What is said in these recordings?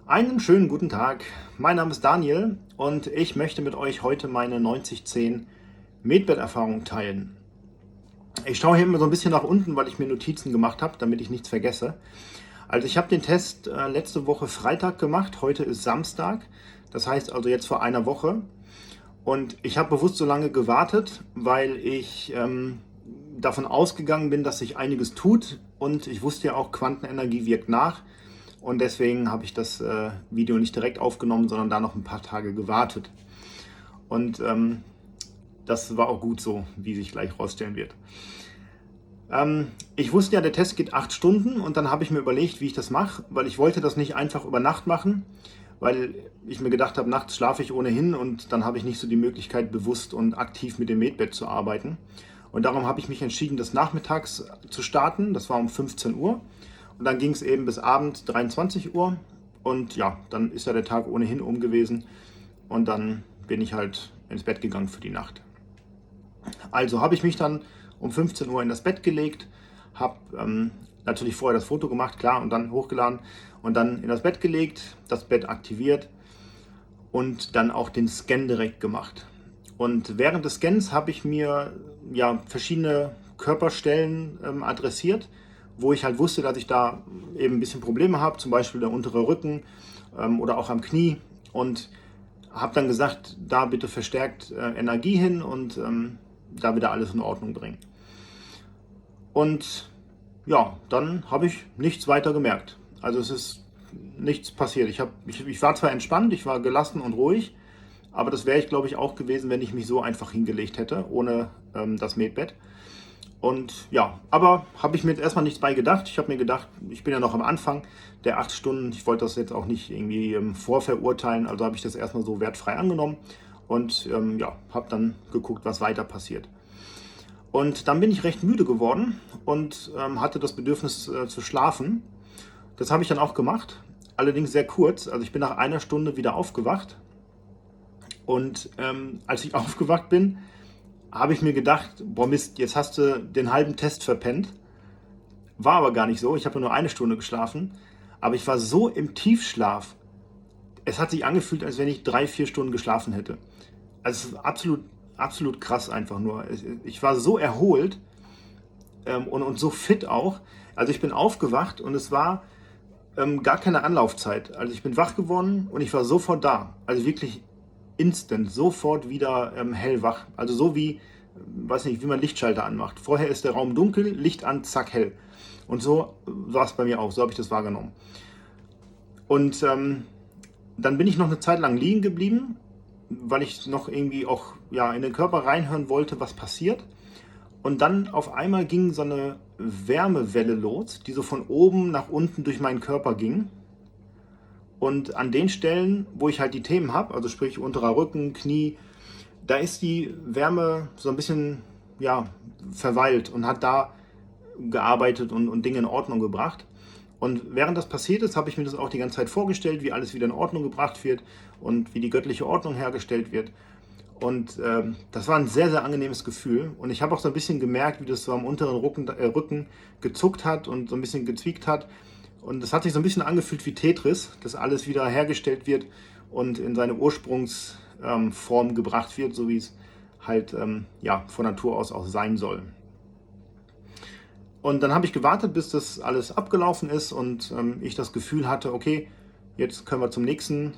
Einen schönen guten Tag. Mein Name ist Daniel und ich möchte mit euch heute meine 90-10 Medbed-Erfahrung teilen. Ich schaue hier immer so ein bisschen nach unten, weil ich mir Notizen gemacht habe, damit ich nichts vergesse. Also ich habe den Test letzte Woche Freitag gemacht, heute ist Samstag, das heißt also jetzt vor einer Woche. Und ich habe bewusst so lange gewartet, weil ich davon ausgegangen bin, dass sich einiges tut und ich wusste ja auch, Quantenenergie wirkt nach. Und deswegen habe ich das Video nicht direkt aufgenommen, sondern da noch ein paar Tage gewartet. Und das war auch gut so, wie sich gleich herausstellen wird. Ich wusste ja, der Test geht 8 Stunden und dann habe ich mir überlegt, wie ich das mache, weil ich wollte das nicht einfach über Nacht machen, weil ich mir gedacht habe, nachts schlafe ich ohnehin und dann habe ich nicht so die Möglichkeit, bewusst und aktiv mit dem Medbed zu arbeiten. Und darum habe ich mich entschieden, das nachmittags zu starten. Das war um 15 Uhr. Und dann ging es eben bis Abend 23 Uhr. Und ja, dann ist ja der Tag ohnehin um gewesen. Und dann bin ich halt ins Bett gegangen für die Nacht. Also habe ich mich dann um 15 Uhr in das Bett gelegt, habe natürlich vorher das Foto gemacht, klar, und dann hochgeladen und dann in das Bett gelegt, das Bett aktiviert und dann auch den Scan direkt gemacht. Und während des Scans habe ich mir ja verschiedene Körperstellen adressiert, wo ich halt wusste, dass ich da eben ein bisschen Probleme habe, zum Beispiel der untere Rücken oder auch am Knie, und habe dann gesagt, da bitte verstärkt Energie hin und da wieder alles in Ordnung bringen. Und ja, dann habe ich nichts weiter gemerkt. Also es ist nichts passiert. Ich war zwar entspannt, ich war gelassen und ruhig, aber das wäre ich, glaube ich, auch gewesen, wenn ich mich so einfach hingelegt hätte, ohne das Medbed. Und ja, aber habe ich mir jetzt erstmal nichts bei gedacht. Ich habe mir gedacht, ich bin ja noch am Anfang der 8 Stunden. Ich wollte das jetzt auch nicht irgendwie vorverurteilen, also habe ich das erstmal so wertfrei angenommen und ja, habe dann geguckt, was weiter passiert. Und dann bin ich recht müde geworden und hatte das Bedürfnis zu schlafen. Das habe ich dann auch gemacht, allerdings sehr kurz. Also ich bin nach einer Stunde wieder aufgewacht. Und als ich aufgewacht bin, habe ich mir gedacht, boah Mist, jetzt hast du den halben Test verpennt. War aber gar nicht so, ich habe nur eine Stunde geschlafen. Aber ich war so im Tiefschlaf, es hat sich angefühlt, als wenn ich 3, 4 Stunden geschlafen hätte. Also es ist absolut krass einfach nur. Ich war so erholt und so fit auch. Also ich bin aufgewacht und es war gar keine Anlaufzeit. Also ich bin wach geworden und ich war sofort da. Also wirklich instant, sofort wieder hellwach. Also so wie, weiß nicht, wie man Lichtschalter anmacht. Vorher ist der Raum dunkel, Licht an, zack, hell. Und so war es bei mir auch, so habe ich das wahrgenommen. Und dann bin ich noch eine Zeit lang liegen geblieben, weil ich noch irgendwie auch ja, in den Körper reinhören wollte, was passiert. Und dann auf einmal ging so eine Wärmewelle los, die so von oben nach unten durch meinen Körper ging. Und an den Stellen, wo ich halt die Themen habe, also sprich unterer Rücken, Knie, da ist die Wärme so ein bisschen ja, verweilt und hat da gearbeitet und Dinge in Ordnung gebracht. Und während das passiert ist, habe ich mir das auch die ganze Zeit vorgestellt, wie alles wieder in Ordnung gebracht wird und wie die göttliche Ordnung hergestellt wird. Und das war ein sehr, sehr angenehmes Gefühl. Und ich habe auch so ein bisschen gemerkt, wie das so am unteren Rücken gezuckt hat und so ein bisschen gezwiekt hat. Und es hat sich so ein bisschen angefühlt wie Tetris, dass alles wieder hergestellt wird und in seine Ursprungsform gebracht wird, so wie es halt ja, von Natur aus auch sein soll. Und dann habe ich gewartet, bis das alles abgelaufen ist und ich das Gefühl hatte, okay, jetzt können wir zum nächsten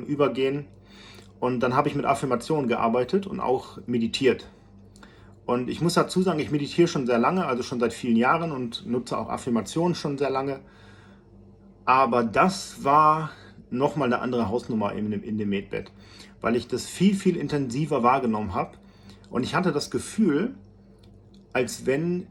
übergehen. Und dann habe ich mit Affirmationen gearbeitet und auch meditiert. Und ich muss dazu sagen, ich meditiere schon sehr lange, also schon seit vielen Jahren, und nutze auch Affirmationen schon sehr lange. Aber das war nochmal eine andere Hausnummer in dem Medbed, weil ich das viel, viel intensiver wahrgenommen habe. Und ich hatte das Gefühl, als wenn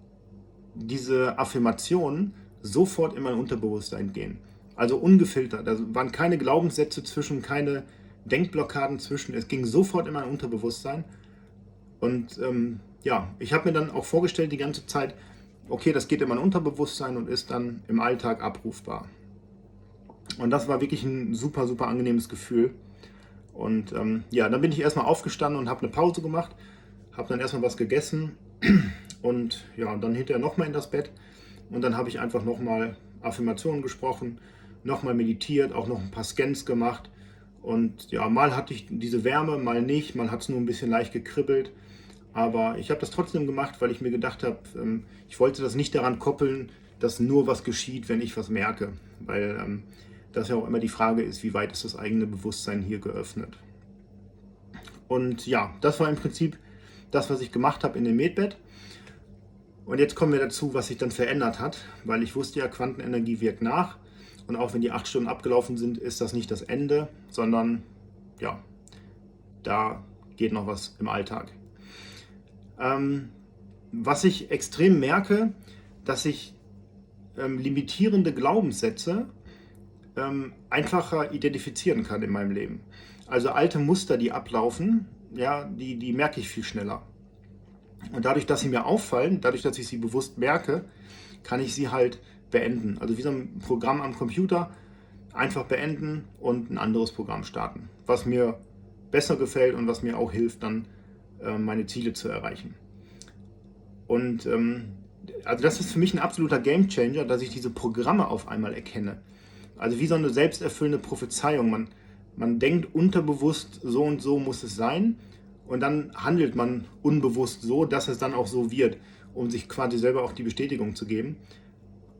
diese Affirmationen sofort in mein Unterbewusstsein gehen. Also ungefiltert. Da waren keine Glaubenssätze zwischen, keine Denkblockaden zwischen. Es ging sofort in mein Unterbewusstsein. Und ja, ich habe mir dann auch vorgestellt die ganze Zeit, okay, das geht in mein Unterbewusstsein und ist dann im Alltag abrufbar. Und das war wirklich ein super, super angenehmes Gefühl. Und ja, dann bin ich erstmal aufgestanden und habe eine Pause gemacht, habe dann erstmal was gegessen und ja, dann hinterher nochmal in das Bett. Und dann habe ich einfach nochmal Affirmationen gesprochen nochmal meditiert, auch noch ein paar Scans gemacht. Und ja, mal hatte ich diese Wärme, mal nicht, mal hat es nur ein bisschen leicht gekribbelt. Aber ich habe das trotzdem gemacht, weil ich mir gedacht habe, ich wollte das nicht daran koppeln, dass nur was geschieht, wenn ich was merke. Weil das ja auch immer die Frage ist, wie weit ist das eigene Bewusstsein hier geöffnet. Und ja, das war im Prinzip das, was ich gemacht habe in dem Medbed. Und jetzt kommen wir dazu, was sich dann verändert hat, weil ich wusste ja, Quantenenergie wirkt nach. Und auch wenn die 8 Stunden abgelaufen sind, ist das nicht das Ende, sondern ja, da geht noch was im Alltag. Was ich extrem merke, dass ich limitierende Glaubenssätze einfacher identifizieren kann in meinem Leben. Also alte Muster, die ablaufen, ja, die merke ich viel schneller. Und dadurch, dass sie mir auffallen, dadurch, dass ich sie bewusst merke, kann ich sie halt beenden. Also wie so ein Programm am Computer einfach beenden und ein anderes Programm starten, was mir besser gefällt und was mir auch hilft, dann meine Ziele zu erreichen. Und also das ist für mich ein absoluter Gamechanger, dass ich diese Programme auf einmal erkenne. Also wie so eine selbsterfüllende Prophezeiung. Man denkt unterbewusst, so und so muss es sein, und dann handelt man unbewusst so, dass es dann auch so wird, um sich quasi selber auch die Bestätigung zu geben.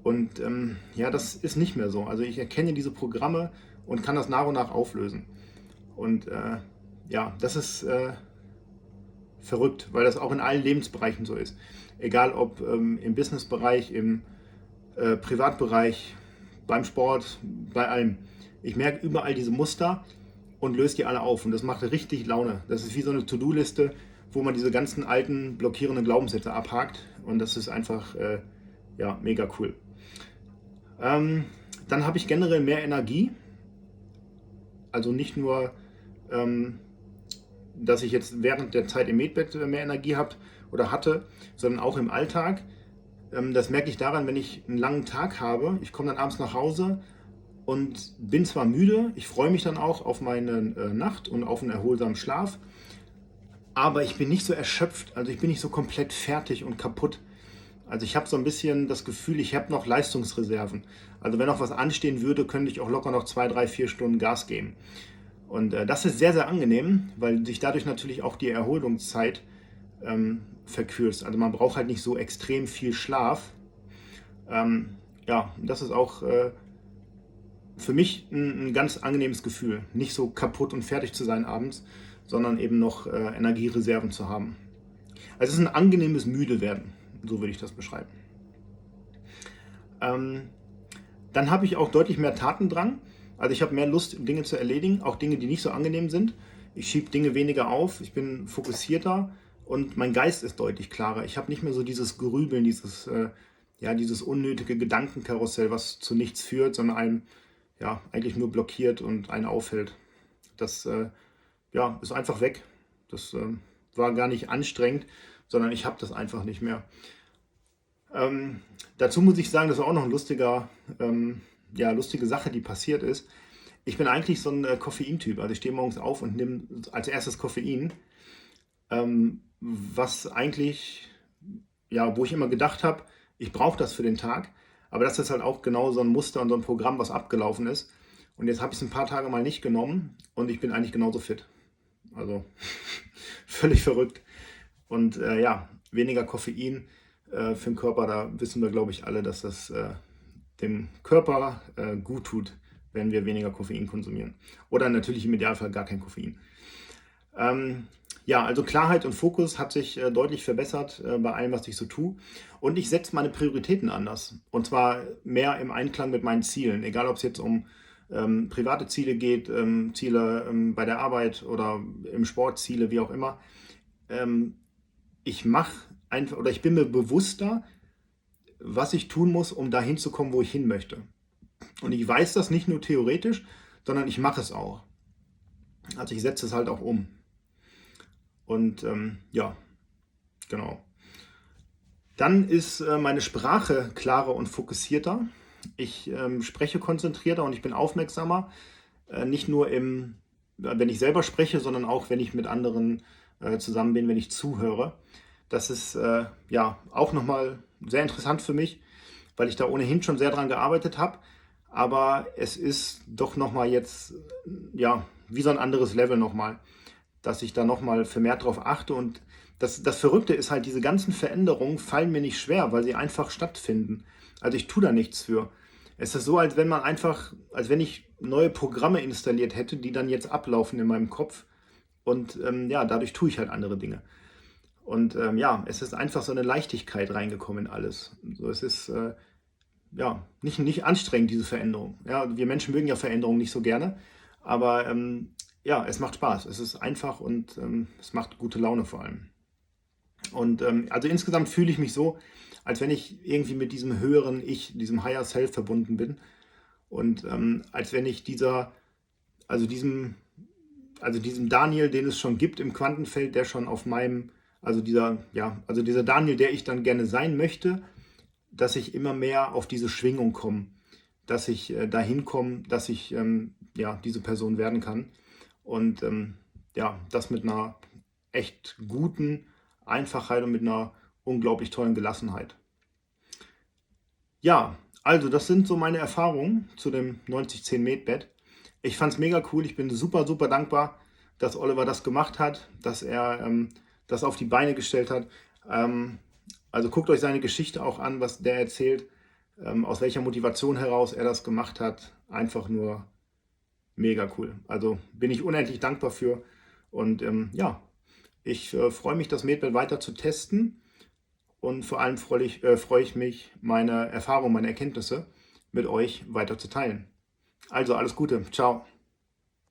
Und ja, das ist nicht mehr so. Also ich erkenne diese Programme und kann das nach und nach auflösen. Und ja, das ist verrückt, weil das auch in allen Lebensbereichen so ist. Egal ob im Businessbereich, im Privatbereich, beim Sport, bei allem. Ich merke überall diese Muster und löse die alle auf. Und das macht richtig Laune. Das ist wie so eine To-Do-Liste, wo man diese ganzen alten blockierenden Glaubenssätze abhakt. Und das ist einfach ja, mega cool. Dann habe ich generell mehr Energie. Also nicht nur, dass ich jetzt während der Zeit im Medbed mehr Energie habe oder hatte, sondern auch im Alltag. Das merke ich daran, wenn ich einen langen Tag habe. Ich komme dann abends nach Hause und bin zwar müde, ich freue mich dann auch auf meine Nacht und auf einen erholsamen Schlaf, aber ich bin nicht so erschöpft, also ich bin nicht so komplett fertig und kaputt. Also ich habe so ein bisschen das Gefühl, ich habe noch Leistungsreserven. Also wenn noch was anstehen würde, könnte ich auch locker noch 2, 3, 4 Stunden Gas geben. Und das ist sehr, sehr angenehm, weil sich dadurch natürlich auch die Erholungszeit verkürzt. Also man braucht halt nicht so extrem viel Schlaf. Ja, das ist auch für mich ein ganz angenehmes Gefühl, nicht so kaputt und fertig zu sein abends, sondern eben noch Energiereserven zu haben. Also es ist ein angenehmes Müdewerden, so würde ich das beschreiben. Dann habe ich auch deutlich mehr Tatendrang. Also ich habe mehr Lust, Dinge zu erledigen, auch Dinge, die nicht so angenehm sind. Ich schiebe Dinge weniger auf, ich bin fokussierter und mein Geist ist deutlich klarer. Ich habe nicht mehr so dieses Grübeln, dieses unnötige Gedankenkarussell, was zu nichts führt, sondern einem ja, eigentlich nur blockiert und einen aufhält. Das ja, ist einfach weg. Das war gar nicht anstrengend, sondern ich habe das einfach nicht mehr. Dazu muss ich sagen, das war auch noch ein lustige Sache, die passiert ist. Ich bin eigentlich so ein Koffeintyp. Also ich stehe morgens auf und nehme als erstes Koffein, was eigentlich, ja, wo ich immer gedacht habe, ich brauche das für den Tag. Aber das ist halt auch genau so ein Muster und so ein Programm, was abgelaufen ist. Und jetzt habe ich es ein paar Tage mal nicht genommen und ich bin eigentlich genauso fit. Also völlig verrückt. Und ja, weniger Koffein für den Körper, da wissen wir, glaube ich, alle, dass das dem Körper gut tut, wenn wir weniger Koffein konsumieren. Oder natürlich im Idealfall gar kein Koffein. Ja, also Klarheit und Fokus hat sich deutlich verbessert bei allem, was ich so tue. Und ich setze meine Prioritäten anders. Und zwar mehr im Einklang mit meinen Zielen. Egal, ob es jetzt um private Ziele geht, Ziele bei der Arbeit oder im Sport, Ziele, wie auch immer. Ich mache einfach, oder ich bin mir bewusster, was ich tun muss, um dahin zu kommen, wo ich hin möchte. Und ich weiß das nicht nur theoretisch, sondern ich mache es auch. Also ich setze es halt auch um. Und ja, genau. Dann ist meine Sprache klarer und fokussierter. Ich spreche konzentrierter und ich bin aufmerksamer. Nicht nur wenn ich selber spreche, sondern auch, wenn ich mit anderen zusammen bin, wenn ich zuhöre. Das ist ja auch nochmal sehr interessant für mich, weil ich da ohnehin schon sehr dran gearbeitet habe. aber es ist doch nochmal jetzt, ja, wie so ein anderes Level nochmal, dass ich da nochmal vermehrt drauf achte. Und das Verrückte ist halt, diese ganzen Veränderungen fallen mir nicht schwer, weil sie einfach stattfinden. Also ich tue da nichts für. Es ist so, als wenn man einfach, als wenn ich neue Programme installiert hätte, die dann jetzt ablaufen in meinem Kopf. Und ja, dadurch tue ich halt andere Dinge. Und ja, es ist einfach so eine Leichtigkeit reingekommen in alles. So, es ist ja nicht anstrengend, diese Veränderung. Ja, wir Menschen mögen ja Veränderungen nicht so gerne, aber ja, es macht Spaß. Es ist einfach und es macht gute Laune vor allem. Und also insgesamt fühle ich mich so, als wenn ich irgendwie mit diesem höheren Ich, diesem Higher Self verbunden bin. Und als wenn ich also diesem Daniel, den es schon gibt im Quantenfeld, der schon auf meinem, also dieser Daniel, der ich dann gerne sein möchte, dass ich immer mehr auf diese Schwingung komme, dass ich dahin komme, dass ich ja, diese Person werden kann. Und ja, das mit einer echt guten Einfachheit und mit einer unglaublich tollen Gelassenheit. Ja, also das sind so meine Erfahrungen zu dem 9010 Med Bett. Ich fand es mega cool. Ich bin super, super dankbar, dass Oliver das gemacht hat, dass er das auf die Beine gestellt hat. Also guckt euch seine Geschichte auch an, was der erzählt, aus welcher Motivation heraus er das gemacht hat. Einfach nur mega cool. Also bin ich unendlich dankbar für. Und ja, ich freue mich, das Medbed weiter zu testen. Und vor allem freue ich mich, meine Erfahrungen, meine Erkenntnisse mit euch weiter zu teilen. Also alles Gute. Ciao.